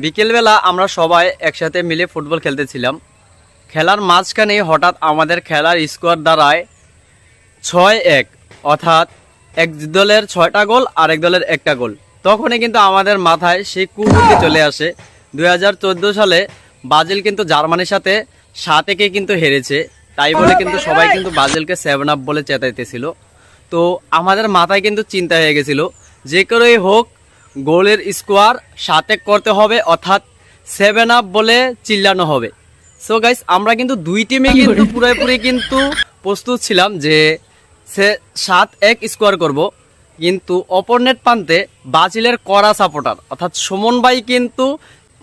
বিকেলবেলা আমরা সবাই একসাথে মিলে ফুটবল খেলতেছিলাম। খেলার মাঝখানে হঠাৎ আমাদের খেলার স্কোয়ার দাঁড়ায় 6-1, অর্থাৎ এক দলের 6টা গোল আর এক দলের 1টা গোল। তখনই কিন্তু আমাদের মাথায় সেই কুবুদ্ধি চলে আসে। 2014 সালে ব্রাজিল কিন্তু জার্মানির সাথে 7-1 কিন্তু হেরেছে, তাই বলে কিন্তু সবাই কিন্তু ব্রাজিলকে 7-up বলে চেতাইতেছিল। তো আমাদের মাথায় কিন্তু চিন্তা হয়ে গেছিল, যে করেই হোক গোলের স্কোয়ার 7-1 করতে হবে, অর্থাৎ 7-up বলে চিল্লানো হবে। সো গাইস, আমরা কিন্তু দুই টিমে কিন্তু পুরোপুরি কিন্তু প্রস্তুত ছিলাম যে 7-1 স্কোয়ার করব। কিন্তু অপরনেট প্রান্তে ব্রাজিলের কড়া সাপোর্টার অর্থাৎ সুমন ভাই কিন্তু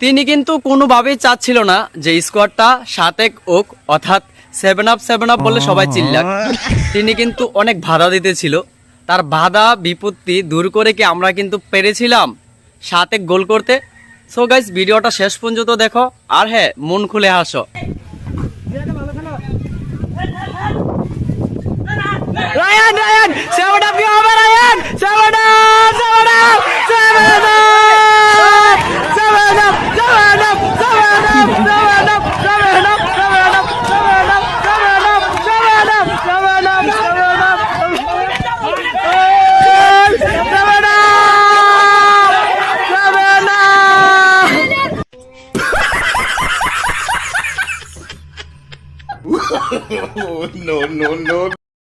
তিনি কিন্তু কোনোভাবেই চাচ্ছিল না যে স্কোয়ারটা 7-1 হোক, অর্থাৎ 7-up বলে সবাই চিল্লাক। তিনি কিন্তু অনেক বাধা দিতেছিল। তার বাধা বিপত্তি দূর করে কি আমরা কিন্তু পেরেছিলাম 7-1 গোল করতে। সো গাইস, ভিডিওটা শেষ পর্যন্ত দেখো, আর হ্যাঁ, মন খুলে হাসো। রায়ান 7-up কি হবে? Ryan 7-up 7-up 7-up 7-up 7-up 7-up 7-up 7-up 7-up 7-up 7-up।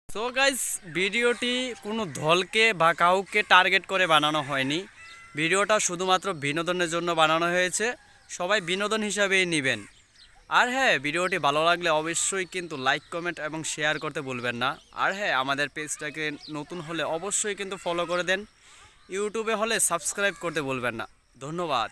So guys, ভিডিওটি কোনো দলকে বা কাউকে টার্গেট করে বানানো হয়নি। ভিডিওটা শুধুমাত্র বিনোদনের জন্য বানানো হয়েছে, সবাই বিনোদন হিসাবেই নেবেন। আর হ্যাঁ, ভিডিওটি ভালো লাগলে অবশ্যই কিন্তু লাইক, কমেন্ট এবং শেয়ার করতে ভুলবেন না। আর হ্যাঁ, আমাদের পেজটাকে নতুন হলে অবশ্যই কিন্তু ফলো করে দেন। ইউটিউবে হলে সাবস্ক্রাইব করতে ভুলবেন না। ধন্যবাদ।